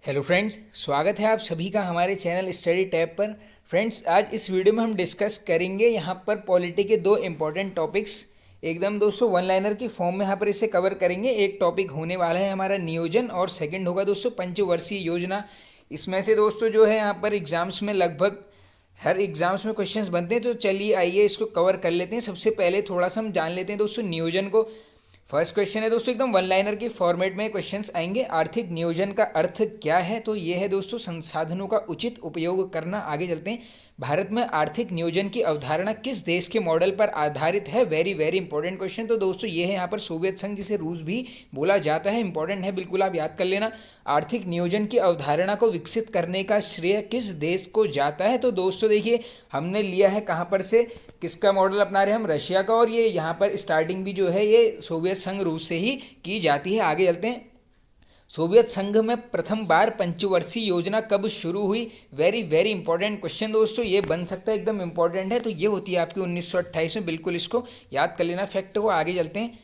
Hello friends, स्वागत है आप सभी का हमारे चैनल स्टडी टैब पर। फ्रेंड्स, आज इस वीडियो में हम डिस्कस करेंगे यहाँ पर पॉलिटी के दो इम्पॉर्टेंट टॉपिक्स। एकदम दोस्तों वन लाइनर की फॉर्म में यहाँ पर इसे कवर करेंगे। एक टॉपिक होने वाला है हमारा नियोजन और सेकंड होगा दोस्तों पंचवर्षीय योजना। इसमें से दोस्तों जो है यहाँ पर एग्जाम्स में लगभग हर एग्जाम्स में क्वेश्चंस बनते हैं, तो चलिए आइए इसको कवर कर लेते हैं। सबसे पहले थोड़ा सा हम जान लेते हैं दोस्तों नियोजन को। फर्स्ट क्वेश्चन है दोस्तों एकदम वन लाइनर के फॉर्मेट में क्वेश्चंस आएंगे। आर्थिक नियोजन का अर्थ क्या है? तो ये है दोस्तों संसाधनों का उचित उपयोग करना। आगे चलते हैं। भारत में आर्थिक नियोजन की अवधारणा किस देश के मॉडल पर आधारित है? Very very important question. तो दोस्तों ये है यहाँ पर सोवियत संघ, जिसे रूस भी बोला जाता है। इंपॉर्टेंट है, बिल्कुल आप याद कर लेना। आर्थिक नियोजन की अवधारणा को विकसित करने का श्रेय किस देश को जाता है? तो दोस्तों देखिए, हमने लिया है कहाँ पर से, किसका मॉडल अपना रहे हैं हम? रशिया का। और ये यहाँ पर स्टार्टिंग भी जो है ये सोवियत संघ रूस से ही की जाती है। आगे चलते हैं। सोवियत संघ में प्रथम बार पंचवर्षीय योजना कब शुरू हुई? वेरी वेरी इंपॉर्टेंट क्वेश्चन दोस्तों, ये बन सकता है, एकदम इंपॉर्टेंट है। तो ये होती है आपकी 1928 में। बिल्कुल इसको याद कर लेना फैक्ट को। आगे चलते हैं।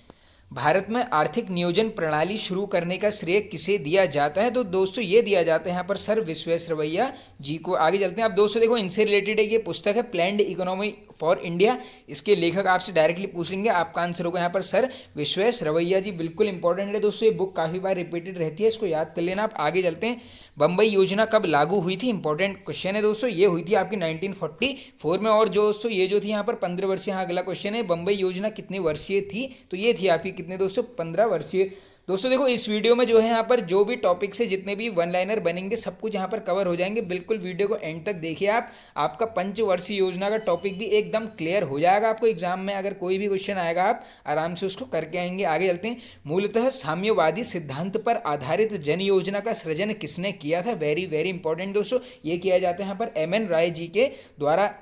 भारत में आर्थिक नियोजन प्रणाली शुरू करने का श्रेय किसे दिया जाता है? तो दोस्तों ये दिया जाता है यहाँ पर सर विश्वेश्वरैया जी को। आगे चलते हैं। अब दोस्तों देखो, इनसे रिलेटेड एक ये पुस्तक है प्लैन्ड इकोनॉमी फॉर इंडिया। इसके लेखक आपसे डायरेक्टली पूछ लेंगे, आपका आंसर होगा यहाँ पर सर विश्वेश्वरैया जी। बिल्कुल इंपॉर्टेंट है दोस्तों, ये बुक काफ़ी बार रिपीटेड रहती है, इसको याद कर लेना आप। आगे चलते हैं। बम्बई योजना कब लागू हुई थी? इंपॉर्टेंट क्वेश्चन है दोस्तों, ये हुई थी आपकी 1944 में। और दोस्तों ये जो थी यहाँ पर 15 वर्षीय, हाँ अगला क्वेश्चन है, बम्बई योजना कितने वर्षीय थी? तो ये थी आपकी कितने दोस्तों? 15 वर्षीय। दोस्तों देखो, इस वीडियो में जो है यहाँ पर जो भी टॉपिक्स है, जितने भी वन लाइनर बनेंगे, सब कुछ यहाँ पर कवर हो जाएंगे। बिल्कुल वीडियो को एंड तक देखिए आप। आपका पंचवर्षीय योजना का टॉपिक भी एकदम क्लियर हो जाएगा आपको। एग्जाम में अगर कोई भी क्वेश्चन आएगा, आप आराम से उसको करके आएंगे। आगे चलते हैं। मूलतः साम्यवादी सिद्धांत पर आधारित जन योजना का सृजन किसने किया था? वेरी वेरी इंपॉर्टेंट दोस्तों, ये किया जाता है यहाँ पर एम एन राय जी के द्वारा।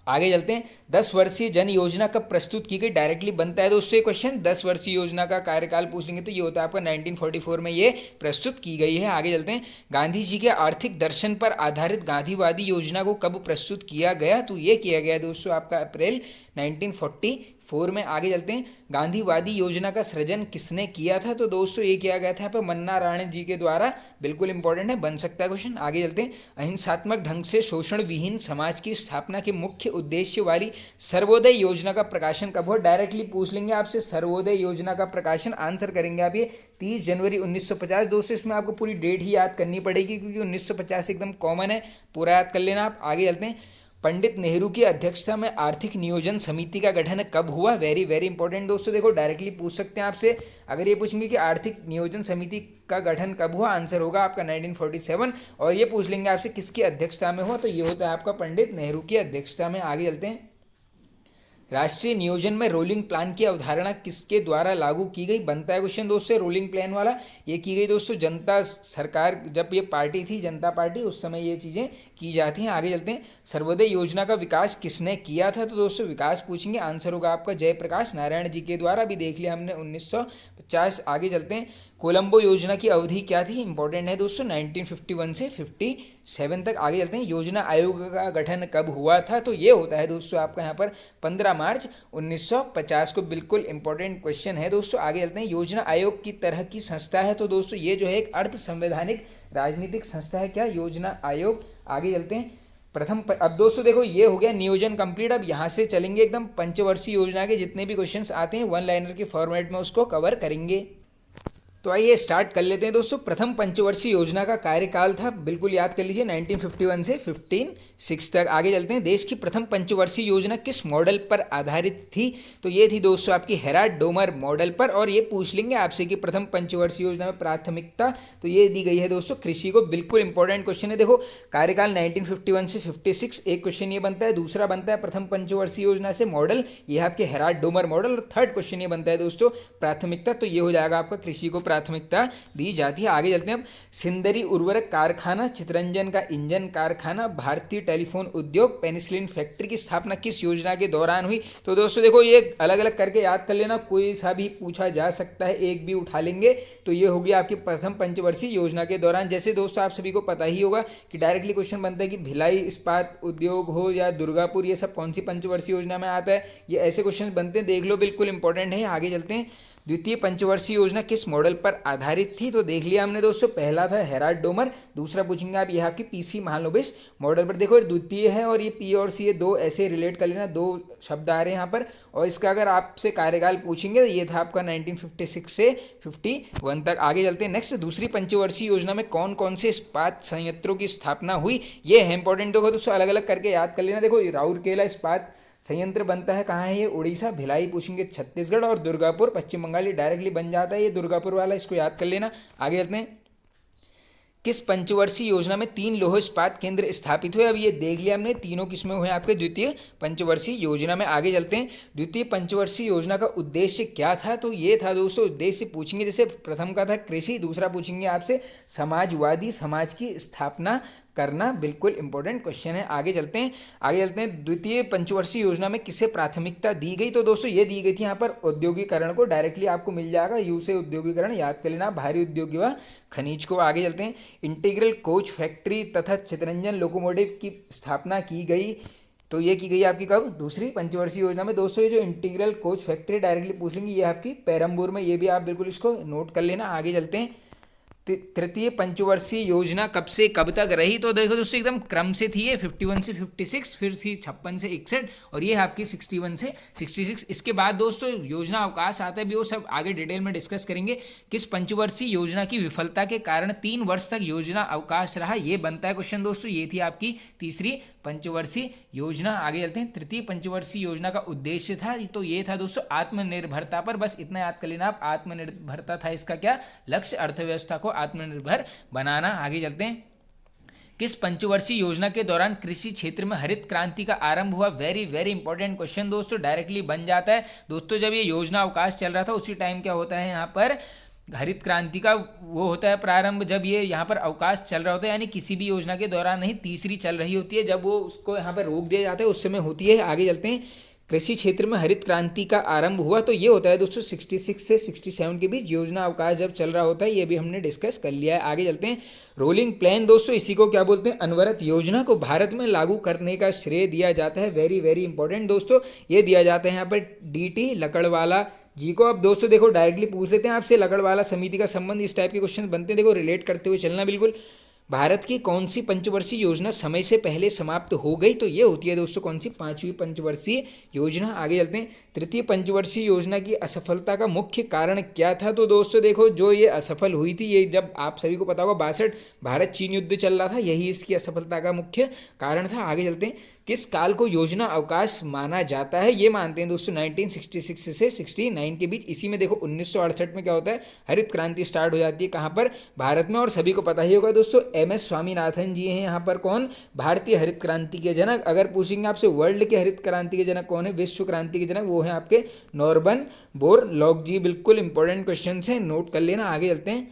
आगे चलते हैं। 10 वर्षीय जन योजना कब प्रस्तुत की गई? डायरेक्टली बनता है दोस्तों ये क्वेश्चन। 10 वर्षीय योजना का कार्यकाल पूछ लेंगे तो ये होता है आपका 1944 में ये प्रस्तुत की गई है। आगे चलते हैं। गांधी जी के आर्थिक दर्शन पर आधारित गांधीवादी योजना को कब प्रस्तुत किया गया? तो ये किया गया दोस्तों आपका अप्रैल 1944 में। आगे चलते हैं। गांधीवादी योजना का सृजन किसने किया था? तो दोस्तों ये किया गया था यहाँ पर मन्ना राणे जी के द्वारा। बिल्कुल इंपॉर्टेंट है, बन सकता है क्वेश्चन। आगे चलते हैं। अहिंसात्मक ढंग से शोषण विहीन समाज की स्थापना के मुख्य उद्देश्य वाली सर्वोदय योजना का प्रकाशन कब हुआ? डायरेक्टली पूछ लेंगे आपसे, सर्वोदय योजना का प्रकाशन आंसर करेंगे आप ये 30 जनवरी 1950। दोस्तों इसमें आपको पूरी डेट ही याद करनी पड़ेगी, क्योंकि 1950 एकदम कॉमन है, पूरा याद कर लेना आप। आगे चलते हैं। पंडित नेहरू की अध्यक्षता में आर्थिक नियोजन समिति का गठन कब हुआ? वेरी वेरी इंपॉर्टेंट दोस्तों, देखो डायरेक्टली पूछ सकते हैं आपसे। अगर ये पूछेंगे कि आर्थिक नियोजन समिति का गठन कब हुआ, आंसर होगा आपका 1947। और ये पूछ लेंगे आपसे किसकी अध्यक्षता में हुआ, तो ये होता है आपका पंडित नेहरू की अध्यक्षता में। आगे चलते हैं। राष्ट्रीय नियोजन में रोलिंग प्लान की अवधारणा किसके द्वारा लागू की गई? बनता है क्वेश्चन दोस्तों रोलिंग प्लान वाला। ये की गई दोस्तों जनता सरकार, जब ये पार्टी थी जनता पार्टी, उस समय ये चीज़ें की जाती हैं। आगे चलते हैं। सर्वोदय योजना का विकास किसने किया था? तो दोस्तों विकास पूछेंगे, आंसर होगा आपका जयप्रकाश नारायण जी के द्वारा। भी देख लिया हमने 1950। आगे चलते हैं। कोलंबो योजना की अवधि क्या थी? इंपॉर्टेंट है दोस्तों, 1951 से 57 तक। आगे चलते हैं। योजना आयोग का गठन कब हुआ था? तो ये होता है दोस्तों आपका यहाँ पर 15 मार्च 1950 को। बिल्कुल इंपॉर्टेंट क्वेश्चन है दोस्तों। आगे चलते हैं। योजना आयोग की तरह की संस्था है, तो दोस्तों ये जो है एक अर्ध संवैधानिक राजनीतिक संस्था है। क्या? योजना आयोग। आगे चलते हैं। अब दोस्तों देखो, ये हो गया नियोजन कंप्लीट। अब यहाँ से चलेंगे एकदम पंचवर्षीय योजना के जितने भी क्वेश्चंस आते हैं वन लाइनर के फॉर्मेट में, उसको कवर करेंगे। तो आइए स्टार्ट कर लेते हैं दोस्तों। प्रथम पंचवर्षीय योजना का कार्यकाल था, बिल्कुल याद कर लीजिए, 1951 से 15 तक। आगे चलते हैं। देश की प्रथम पंचवर्षीय योजना किस मॉडल पर आधारित थी? तो ये थी दोस्तों आपकी हेराल्ड डोमर मॉडल पर। और ये पूछ लेंगे आपसे कि प्रथम पंचवर्षीय योजना में प्राथमिकता, तो ये दी गई है दोस्तों कृषि को। बिल्कुल इंपॉर्टेंट क्वेश्चन है। देखो कार्यकाल 1951 से 56, एक क्वेश्चन ये बनता है। दूसरा बनता है प्रथम पंचवर्षीय योजना से मॉडल, ये आपके हेराल्ड डोमर मॉडल। और थर्ड क्वेश्चन ये बनता है दोस्तों प्राथमिकता, तो ये हो जाएगा आपका कृषि को प्राथमिकता दी जाती है। आगे चलते हैं। अब सिंदरी उर्वरक कारखाना, चितरंजन का इंजन कारखाना, भारतीय टेलीफोन उद्योग, पेनिसिलिन फैक्ट्री की स्थापना किस योजना के दौरान हुई? तो दोस्तों देखो ये अलग अलग करके याद कर लेना, कोई सा भी पूछा जा सकता है, एक भी उठा लेंगे। तो ये होगी आपकी प्रथम पंचवर्षीय योजना के दौरान। जैसे दोस्तों आप सभी को पता ही होगा कि डायरेक्टली क्वेश्चन बनता है कि भिलाई इस्पात उद्योग हो या दुर्गापुर, ये सब कौन सी पंचवर्षीय योजना में आता है, ये ऐसे क्वेश्चन बनते हैं, देख लो, बिल्कुल इंपॉर्टेंट है। आगे चलते हैं। द्वितीय पंचवर्षीय योजना किस मॉडल पर आधारित थी? तो देख लिया हमने दोस्तों, पहला था हेराल्ड डोमर, दूसरा पूछेंगे आप ये आपकी पीसी महालनोबिस मॉडल पर। देखो द्वितीय है और ये पी और सी, ये दो ऐसे रिलेट कर लेना, दो शब्द आ रहे हैं यहाँ पर। और इसका अगर आपसे कार्यकाल पूछेंगे तो ये था आपका 1956 से 51 तक। आगे चलते हैं नेक्स्ट, दूसरी पंचवर्षीय योजना में कौन कौन से इस्पात संयंत्रों की स्थापना हुई? ये है इंपॉर्टेंट, देखो दोस्तों अलग अलग करके याद कर लेना। देखो राउरकेला इस्पात संयंत्र बनता है, कहाँ है ये? उड़ीसा। भिलाई पूछेंगे छत्तीसगढ़, और दुर्गापुर पश्चिम बंगाल। ये डायरेक्टली बन जाता है ये दुर्गापुर वाला, इसको याद कर लेना। आगे चलते हैं, किस पंचवर्षीय योजना में 3 लौह इस्पात केंद्र स्थापित हुए? अब ये देख लिया हमने, तीनों किसमें हुए आपके द्वितीय पंचवर्षीय योजना में। आगे चलते हैं, द्वितीय पंचवर्षीय योजना का उद्देश्य क्या था? तो ये था दोस्तों, उद्देश्य पूछेंगे जैसे प्रथम का था कृषि, दूसरा पूछेंगे आपसे समाजवादी समाज की स्थापना करना, बिल्कुल इंपॉर्टेंट क्वेश्चन है। आगे चलते हैं, द्वितीय पंचवर्षीय योजना में किसे प्राथमिकता दी गई? तो दोस्तों ये दी गई थी यहाँ पर औद्योगिकरण को, डायरेक्टली आपको मिल जाएगा यू से औद्योगिकरण, याद कर लेना, भारी उद्योग व खनिज को। आगे चलते हैं, इंटीग्रल कोच फैक्ट्री तथा चितरंजन लोकोमोटिव की स्थापना की गई, तो ये की गई आपकी कब? दूसरी पंचवर्षीय योजना में। दोस्तों ये जो इंटीग्रल कोच फैक्ट्री डायरेक्टली पूछ लेंगे, ये आपकी पेरम्बूर में, ये भी आप बिल्कुल इसको नोट कर लेना। आगे चलते हैं, तृतीय पंचवर्षीय योजना कब से कब तक रही? तो देखो दोस्तों एकदम क्रम से थी ये, 51 से 56, फिर थी 56 से 61, और ये आपकी 61 से 66। इसके बाद दोस्तों योजना अवकाश आता है भी, वो सब आगे डिटेल में डिस्कस करेंगे। किस पंचवर्षीय योजना की विफलता के कारण 3 वर्ष तक योजना अवकाश रहा? ये बनता है क्वेश्चन दोस्तों। ये थी आपकी तीसरी पंचवर्षीय योजना। आगे चलते हैं, तृतीय पंचवर्षीय योजना का उद्देश्य था, तो ये था दोस्तों आत्मनिर्भरता पर, बस इतना याद कर लेना आप, आत्मनिर्भरता था इसका क्या लक्ष्य? अर्थव्यवस्था को आत्मनिर्भर बनाना। आगे चलते हैं, किस पंचवर्षीय योजना के दौरान कृषि क्षेत्र में हरित क्रांति का आरंभ हुआ? वेरी वेरी इंपॉर्टेंट क्वेश्चन दोस्तों, डायरेक्टली बन जाता है। दोस्तों जब ये योजना अवकाश चल रहा था उसी टाइम क्या होता है यहाँ पर हरित क्रांति का वो होता है प्रारंभ, जब ये यहाँ पर अवकाश चल रहा होता है, यानी किसी भी योजना के दौरान नहीं, तीसरी चल रही होती है, जब वो उसको यहाँ पर रोक दिया जाता है उस समय होती है। आगे चलते हैं, कृषि क्षेत्र में हरित क्रांति का आरंभ हुआ, तो ये होता है दोस्तों 66 से 67 के बीच योजना अवकाश जब चल रहा होता है, ये भी हमने डिस्कस कर लिया है। आगे चलते हैं, रोलिंग प्लान दोस्तों इसी को क्या बोलते हैं? अनवरत योजना को भारत में लागू करने का श्रेय दिया जाता है। वेरी वेरी इंपॉर्टेंट दोस्तों, ये दिया जाता है यहाँ पर DT लकड़वाला जी को। अब दोस्तों देखो डायरेक्टली पूछ लेते हैं आपसे, लकड़वाला समिति का संबंध, इस टाइप के क्वेश्चन बनते हैं, देखो रिलेट करते हुए चलना बिल्कुल। भारत की कौन सी पंचवर्षीय योजना समय से पहले समाप्त हो गई? तो ये होती है दोस्तों कौन सी? 5वीं पंचवर्षीय योजना। आगे चलते हैं, तृतीय पंचवर्षीय योजना की असफलता का मुख्य कारण क्या था? तो दोस्तों देखो जो ये असफल हुई थी, ये जब आप सभी को पता होगा 62 भारत चीन युद्ध चल रहा था, यही इसकी असफलता का मुख्य कारण था। आगे चलते हैं, किस काल को योजना अवकाश माना जाता है? ये मानते हैं दोस्तों 1966 से 69 के बीच। इसी में देखो 1968 में क्या होता है? हरित क्रांति स्टार्ट हो जाती है, कहाँ पर? भारत में। और सभी को पता ही होगा दोस्तों MS स्वामीनाथन जी हैं यहाँ पर, कौन? भारतीय हरित क्रांति के जनक। अगर पूछेंगे आपसे वर्ल्ड के हरित क्रांति के जनक कौन है, विश्व क्रांति के जनक, वो है आपके नॉर्मन बोरलॉग जी। बिल्कुल इंपॉर्टेंट क्वेश्चन है, नोट कर लेना। आगे चलते हैं,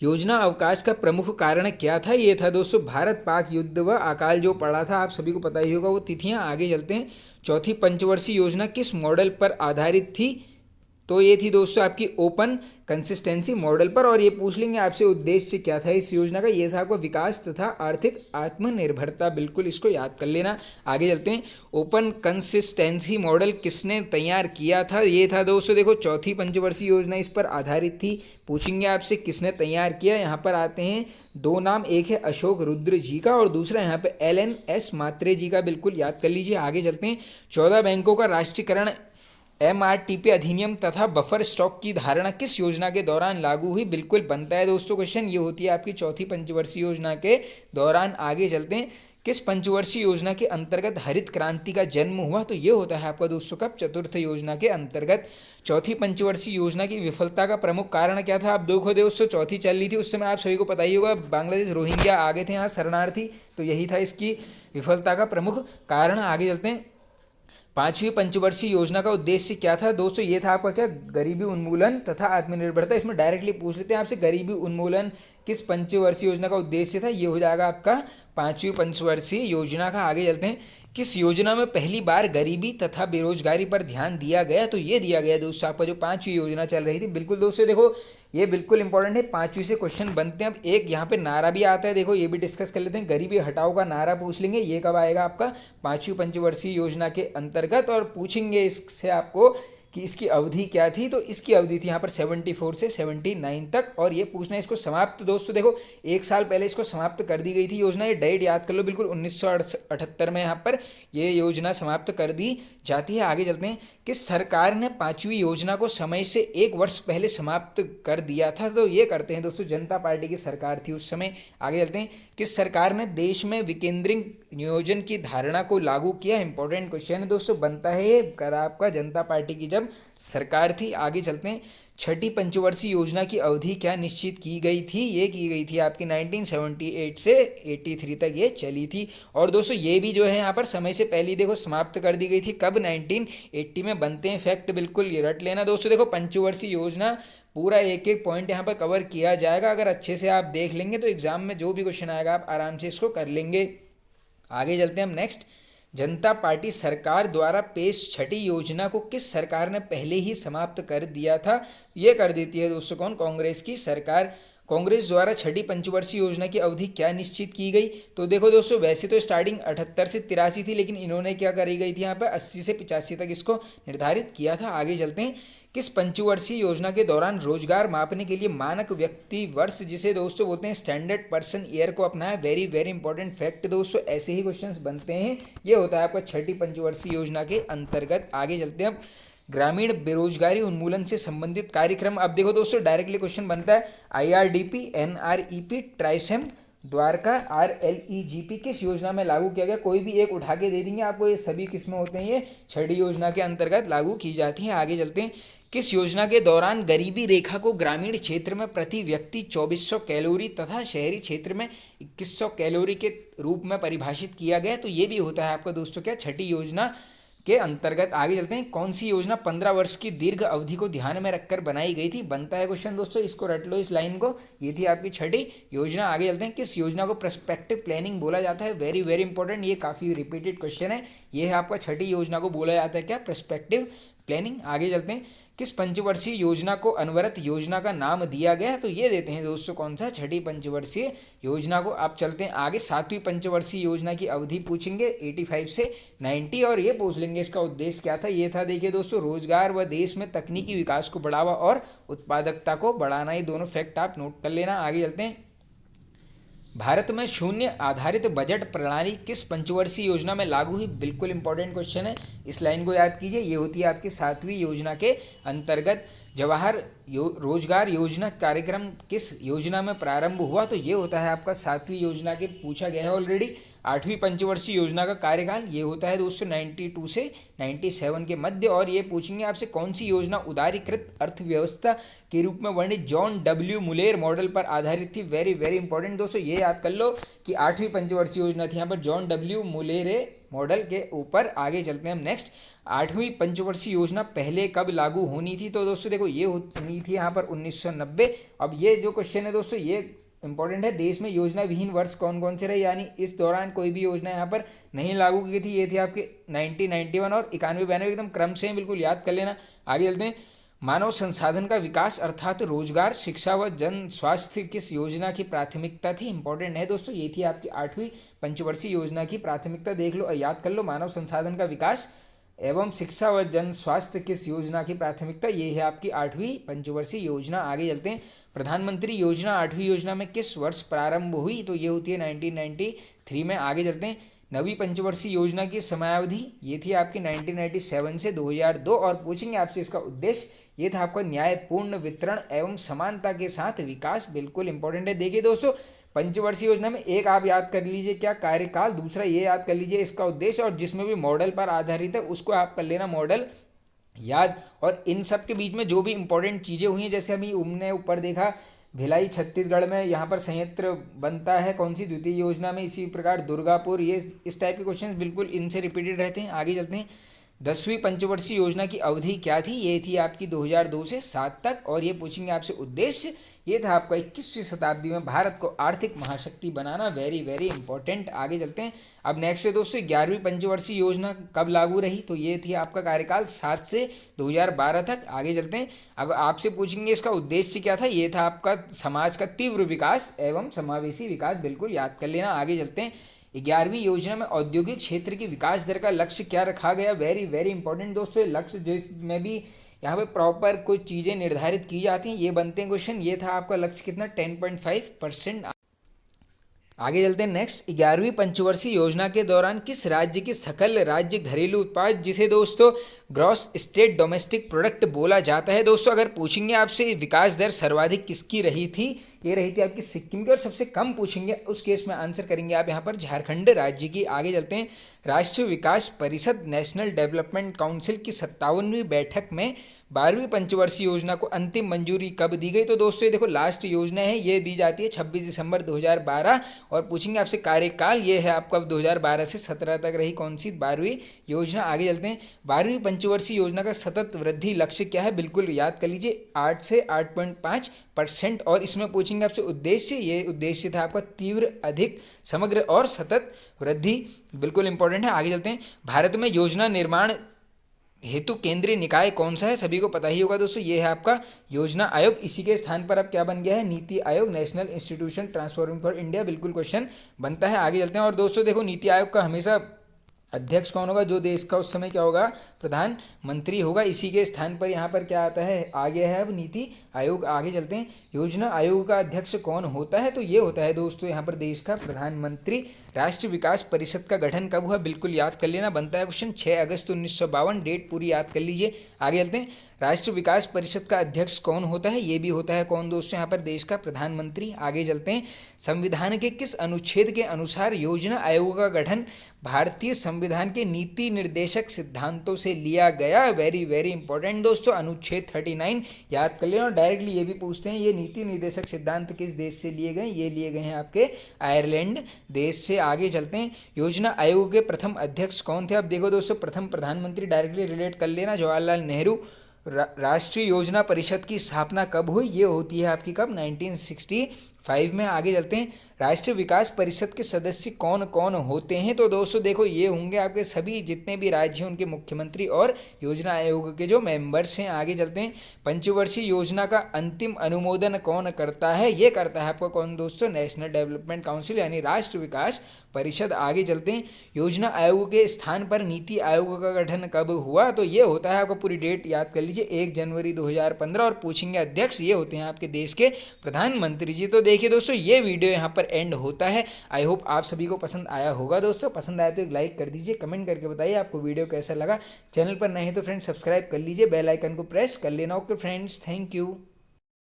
योजना अवकाश का प्रमुख कारण क्या था? ये था दोस्तों भारत पाक युद्ध व अकाल जो पड़ा था, आप सभी को पता ही होगा वो तिथियां। आगे चलते हैं, चौथी पंचवर्षीय योजना किस मॉडल पर आधारित थी? तो ये थी दोस्तों आपकी ओपन कंसिस्टेंसी मॉडल पर। और ये पूछ लेंगे आपसे उद्देश्य क्या था इस योजना का? ये था आपका विकास तथा आर्थिक आत्मनिर्भरता, बिल्कुल इसको याद कर लेना। आगे चलते हैं, ओपन कंसिस्टेंसी मॉडल किसने तैयार किया था? ये था दोस्तों देखो चौथी पंचवर्षीय योजना इस पर आधारित थी। पूछेंगे आपसे किसने तैयार किया? यहाँ पर आते हैं 2 नाम, एक है अशोक रुद्र जी का और दूसरा यहाँ पे LNS मात्रे जी का, बिल्कुल याद कर लीजिए। आगे चलते हैं, 14 बैंकों का राष्ट्रीयकरण MRTP अधिनियम तथा बफर स्टॉक की धारणा किस योजना के दौरान लागू हुई? बिल्कुल बनता है दोस्तों क्वेश्चन, ये होती है आपकी चौथी पंचवर्षीय योजना के दौरान। आगे चलते हैं, किस पंचवर्षीय योजना के अंतर्गत हरित क्रांति का जन्म हुआ? तो ये होता है आपका दोस्तों कब? चतुर्थ योजना के अंतर्गत। चौथी पंचवर्षीय योजना की विफलता का प्रमुख कारण क्या था? आप देखो दोस्तों चौथी चल रही थी उस समय, आप सभी को पता ही होगा, बांग्लादेश रोहिंग्या आ गए थे यहाँ शरणार्थी, तो यही था इसकी विफलता का प्रमुख कारण। आगे चलते हैं, 5वीं पंचवर्षीय योजना का उद्देश्य क्या था? दोस्तों ये था आपका क्या? गरीबी उन्मूलन तथा आत्मनिर्भरता। इसमें डायरेक्टली पूछ लेते हैं आपसे, गरीबी उन्मूलन किस पंचवर्षीय योजना का उद्देश्य था? ये हो जाएगा आपका 5वीं पंचवर्षीय योजना का। आगे चलते हैं, किस योजना में पहली बार गरीबी तथा बेरोजगारी पर ध्यान दिया गया? तो ये दिया गया दोस्तों आपका जो 5वीं योजना चल रही थी। बिल्कुल दोस्तों देखो ये बिल्कुल इंपॉर्टेंट है, 5वीं से क्वेश्चन बनते हैं। अब एक यहाँ पे नारा भी आता है, देखो ये भी डिस्कस कर लेते हैं। गरीबी हटाओ का नारा पूछ लेंगे, ये कब आएगा आपका? 5वीं पंचवर्षीय योजना के अंतर्गत। और पूछेंगे इससे आपको कि इसकी अवधि क्या थी, तो इसकी अवधि थी यहाँ पर 74 से 79 तक। और ये पूछना है इसको समाप्त, दोस्तों देखो 1 साल पहले इसको समाप्त कर दी गई थी योजना, ये डेट याद कर लो बिल्कुल 1978 में यहाँ पर ये योजना समाप्त कर दी जाती है। आगे चलते हैं कि सरकार ने 5वीं योजना को समय से 1 वर्ष पहले समाप्त कर दिया था, तो ये करते हैं दोस्तों जनता पार्टी की सरकार थी उस समय। आगे चलते हैं कि सरकार ने देश में विकेंद्रीय नियोजन की धारणा को लागू किया। इंपॉर्टेंट क्वेश्चन है दोस्तों, बनता है ये कर आपका जनता पार्टी की जब सरकार थी। आगे चलते हैं, छठी पंचवर्षीय योजना की अवधि क्या निश्चित की गई थी, ये की गई थी आपकी 1978 से 83 तक ये चली थी। और दोस्तों ये भी जो है यहाँ पर समय से पहले देखो समाप्त कर दी गई थी, कब 1980 में। बनते हैं फैक्ट, बिल्कुल ये रट लेना दोस्तों। देखो पंचवर्षीय योजना पूरा एक एक पॉइंट यहाँ पर कवर किया जाएगा, अगर अच्छे से आप देख लेंगे तो एग्जाम में जो भी क्वेश्चन आएगा आप आराम से इसको कर लेंगे। आगे चलते हैं हम नेक्स्ट, जनता पार्टी सरकार द्वारा पेश छठी योजना को किस सरकार ने पहले ही समाप्त कर दिया था, ये कर देती है दोस्तों कौन, कांग्रेस की सरकार। कांग्रेस द्वारा छठी पंचवर्षीय योजना की अवधि क्या निश्चित की गई, तो देखो दोस्तों वैसे तो स्टार्टिंग 78 से 83 थी, लेकिन इन्होंने क्या करी गई थी यहाँ पर 80 से 85 तक इसको निर्धारित किया था। आगे चलते हैं, किस पंचवर्षीय योजना के दौरान रोजगार मापने के लिए मानक व्यक्ति वर्ष, जिसे दोस्तों बोलते हैं स्टैंडर्ड पर्सन ईयर, को अपनाया। वेरी वेरी इंपॉर्टेंट फैक्ट दोस्तों, ऐसे ही क्वेश्चंस बनते हैं, ये होता है आपका छठी पंचवर्षीय योजना के अंतर्गत। आगे चलते हैं अब, ग्रामीण बेरोजगारी उन्मूलन से संबंधित कार्यक्रम। अब देखो दोस्तों डायरेक्टली क्वेश्चन बनता है, IRDP, NREP, ट्राइसेम, द्वारका, RLEGP किस योजना में लागू किया गया, कोई भी एक उठा के दे देंगे आपको, ये सभी किस्में होते हैं, ये छठी योजना के अंतर्गत लागू की जाती हैं। आगे चलते हैं, किस योजना के दौरान गरीबी रेखा को ग्रामीण क्षेत्र में प्रति व्यक्ति 2400 कैलोरी तथा शहरी क्षेत्र में 2100 कैलोरी के रूप में परिभाषित किया गया, तो ये भी होता है आपका दोस्तों क्या, छठी योजना के अंतर्गत। आगे चलते हैं, कौन सी योजना 15 वर्ष की दीर्घ अवधि को ध्यान में रखकर बनाई गई थी, बनता है क्वेश्चन दोस्तों, इसको रट लो इस लाइन को, ये थी आपकी छठी योजना। आगे चलते हैं, किस योजना को प्रोस्पेक्टिव प्लानिंग बोला जाता है, वेरी वेरी इंपॉर्टेंट, ये काफ़ी रिपीटेड क्वेश्चन है, ये है आपका छठी योजना को बोला जाता है क्या, प्रोस्पेक्टिव प्लानिंग। आगे चलते हैं, किस पंचवर्षीय योजना को अनवरत योजना का नाम दिया गया, तो ये देते हैं दोस्तों कौन सा, छठी पंचवर्षीय योजना को। आप चलते हैं आगे, 7वीं पंचवर्षीय योजना की अवधि पूछेंगे 85 से 90, और ये पूछ लेंगे इसका उद्देश्य क्या था, ये था देखिए दोस्तों रोजगार व देश में तकनीकी विकास को बढ़ावा और उत्पादकता को बढ़ाना, ये दोनों फैक्ट आप नोट कर लेना। आगे चलते हैं, भारत में शून्य आधारित बजट प्रणाली किस पंचवर्षीय योजना में लागू हुई, बिल्कुल इंपॉर्टेंट क्वेश्चन है, इस लाइन को याद कीजिए, ये होती है आपकी 7वीं योजना के अंतर्गत। जवाहर रोजगार योजना कार्यक्रम किस योजना में प्रारंभ हुआ, तो ये होता है आपका 7वीं योजना के, पूछा गया है ऑलरेडी। 8वीं पंचवर्षीय योजना का कार्यकाल ये होता है दोस्तों 92 से 97 के मध्य, और ये पूछेंगे आपसे कौन सी योजना उदारीकृत अर्थव्यवस्था के रूप में वर्णित जॉन डब्ल्यू मुलेर मॉडल पर आधारित थी। वेरी वेरी इंपॉर्टेंट दोस्तों, ये याद कर लो कि 8वीं पंचवर्षीय योजना थी यहाँ पर जॉन डब्ल्यू मुलेरे मॉडल के ऊपर। आगे चलते हैं हम नेक्स्ट, 8वीं पंचवर्षीय योजना पहले कब लागू होनी थी, तो दोस्तों देखो ये होनी थी यहाँ पर 1990। अब ये जो क्वेश्चन है दोस्तों ये इंपॉर्टेंट है, देश में योजना विहीन वर्ष कौन कौन से रहे, यानी इस दौरान कोई भी योजना यहाँ पर नहीं लागू की थी, ये थी आपकी 1991 और 91-92, एकदम क्रम से बिल्कुल याद कर लेना। आगे चलते हैं, मानव संसाधन का विकास अर्थात रोजगार, शिक्षा व जन स्वास्थ्य किस योजना की प्राथमिकता थी, इंपॉर्टेंट है दोस्तों, ये थी आपकी 8वीं पंचवर्षीय योजना की प्राथमिकता, देख लो याद कर लो, मानव संसाधन का विकास एवं शिक्षा व जन स्वास्थ्य किस योजना की प्राथमिकता, ये है आपकी 8वीं पंचवर्षीय योजना। आगे चलते हैं, प्रधानमंत्री योजना 8वीं योजना में किस वर्ष प्रारंभ हुई, तो ये होती है 1993 में। आगे चलते हैं, 9वीं पंचवर्षीय योजना की समयावधि ये थी आपकी 1997 से 2002, और पूछेंगे आपसे इसका उद्देश्य, ये था आपका न्यायपूर्ण वितरण एवं समानता के साथ विकास, बिल्कुल इंपॉर्टेंट है। देखिए दोस्तों पंचवर्षीय योजना में एक आप याद कर लीजिए क्या, कार्यकाल, दूसरा ये याद कर लीजिए इसका उद्देश्य, और जिसमें भी मॉडल पर आधारित है उसको आप कर लेना मॉडल याद। और इन सब के बीच में जो भी इंपॉर्टेंट चीज़ें हुई हैं, जैसे अभी हमने ऊपर देखा भिलाई छत्तीसगढ़ में यहाँ पर संयंत्र बनता है कौन सी, द्वितीय योजना में, इसी प्रकार दुर्गापुर, ये इस टाइप के क्वेश्चन बिल्कुल इनसे रिपीटेड रहते हैं। आगे चलते हैं, 10वीं पंचवर्षीय योजना की अवधि क्या थी, ये थी आपकी 2002 से 7 तक, और ये पूछेंगे आपसे उद्देश्य, ये था आपका 21वीं शताब्दी में भारत को आर्थिक महाशक्ति बनाना, वेरी वेरी इंपॉर्टेंट। आगे चलते हैं, अब नेक्स्ट है दोस्तों 11वीं पंचवर्षीय योजना कब लागू रही, तो ये थी आपका कार्यकाल 7 से 2012 तक। आगे चलते हैं, अगर आपसे पूछेंगे इसका उद्देश्य क्या था, ये था आपका समाज का तीव्र विकास एवं समावेशी विकास, बिल्कुल याद कर लेना। आगे चलते हैं, 11वीं योजना में औद्योगिक क्षेत्र की विकास दर का लक्ष्य क्या रखा गया, वेरी वेरी इंपॉर्टेंट दोस्तों, लक्ष्य जिसमें भी यहाँ पे प्रॉपर कुछ चीज़ें निर्धारित की जाती हैं, ये बनते हैं क्वेश्चन। ये था आपका लक्ष्य कितना, 10.5%। आगे चलते हैं नेक्स्ट। 11वीं पंचवर्षीय योजना के दौरान किस राज्य की सकल राज्य घरेलू उत्पाद, जिसे दोस्तों ग्रॉस स्टेट डोमेस्टिक प्रोडक्ट बोला जाता है, दोस्तों अगर पूछेंगे आपसे विकास दर सर्वाधिक किसकी रही थी, ये रही थी आपकी सिक्किम की। और सबसे कम पूछेंगे उस केस में आंसर करेंगे आप यहाँ पर झारखंड राज्य की। आगे चलते हैं। राष्ट्रीय विकास परिषद नेशनल डेवलपमेंट काउंसिल की 57वीं बैठक में 12वीं पंचवर्षीय योजना को अंतिम मंजूरी कब दी गई, तो दोस्तों ये देखो लास्ट योजना है, ये दी जाती है 26 दिसंबर 2012। और पूछेंगे आपसे कार्यकाल, ये है आपका 2012 से 17 तक रही कौन सी 12वीं योजना। आगे चलते हैं। 12वीं पंचवर्षीय योजना का सतत वृद्धि लक्ष्य क्या है, बिल्कुल याद कर लीजिए, 8 से 8.5%। और इसमें पूछेंगे आपसे उद्देश्य, ये उद्देश्य था आपका तीव्र, अधिक, समग्र और सतत वृद्धि, बिल्कुल इंपॉर्टेंट है। आगे चलते हैं। भारत में योजना निर्माण हेतु केंद्रीय निकाय कौन सा है, सभी को पता ही होगा दोस्तों, ये है आपका योजना आयोग। इसी के स्थान पर अब क्या बन गया है, NITI Aayog, national institution transforming for India, बिल्कुल क्वेश्चन बनता है। आगे चलते हैं। और दोस्तों देखो नीति आयोग का हमेशा अध्यक्ष कौन होगा, जो देश का उस समय क्या होगा, प्रधानमंत्री होगा। इसी के स्थान पर यहाँ पर क्या आता है, आगे है अब नीति आयोग। आगे चलते हैं। योजना आयोग का अध्यक्ष कौन होता है, तो ये होता है दोस्तों यहाँ पर देश का प्रधानमंत्री। राष्ट्रीय विकास परिषद का गठन कब हुआ, बिल्कुल याद कर लेना, बनता है क्वेश्चन 6 अगस्त 1952, डेट पूरी याद कर लीजिए। आगे चलते हैं। राष्ट्रीय विकास परिषद का अध्यक्ष कौन होता है, ये भी होता है कौन दोस्तों, यहाँ पर देश का प्रधानमंत्री। आगे चलते हैं। संविधान के किस अनुच्छेद के अनुसार योजना आयोग का गठन भारतीय संविधान के नीति निर्देशक सिद्धांतों से लिया गया, वेरी वेरी इंपॉर्टेंट दोस्तों, अनुच्छेद 39 याद कर लेना। और डायरेक्टली ये भी पूछते हैं, ये नीति निर्देशक सिद्धांत किस देश से लिए गए, ये लिए गए हैं आपके आयरलैंड देश से। आगे चलते हैं। योजना आयोग के प्रथम अध्यक्ष कौन थे, अब देखो दोस्तों प्रथम प्रधानमंत्री, डायरेक्टली रिलेट कर लेना, जवाहरलाल नेहरू। राष्ट्रीय योजना परिषद की स्थापना कब हुई, ये होती है आपकी कब, 1965 में। आगे चलते हैं। राष्ट्रीय विकास परिषद के सदस्य कौन कौन होते हैं, तो दोस्तों देखो ये होंगे आपके सभी जितने भी राज्य हैं उनके मुख्यमंत्री और योजना आयोग के जो मेंबर्स हैं। आगे चलते हैं। पंचवर्षीय योजना का अंतिम अनुमोदन कौन करता है, ये करता है आपका कौन दोस्तों, नेशनल डेवलपमेंट काउंसिल यानी राष्ट्रीय विकास परिषद। आगे चलते हैं। योजना आयोग के स्थान पर नीति आयोग का गठन कब हुआ, तो ये होता है आपका, पूरी डेट याद कर लीजिए, 1 जनवरी 2015। और पूछेंगे अध्यक्ष, ये होते हैं आपके देश के प्रधानमंत्री जी। तो देखिए दोस्तों ये वीडियो यहाँ पर एंड होता है। आई होप आप सभी को पसंद आया होगा दोस्तों, पसंद आया तो एक लाइक कर दीजिए, कमेंट करके बताइए आपको वीडियो कैसा लगा। चैनल पर नए हैं तो फ्रेंड्स सब्सक्राइब कर लीजिए, बेल आइकन को प्रेस कर लेना। Okay friends, thank you.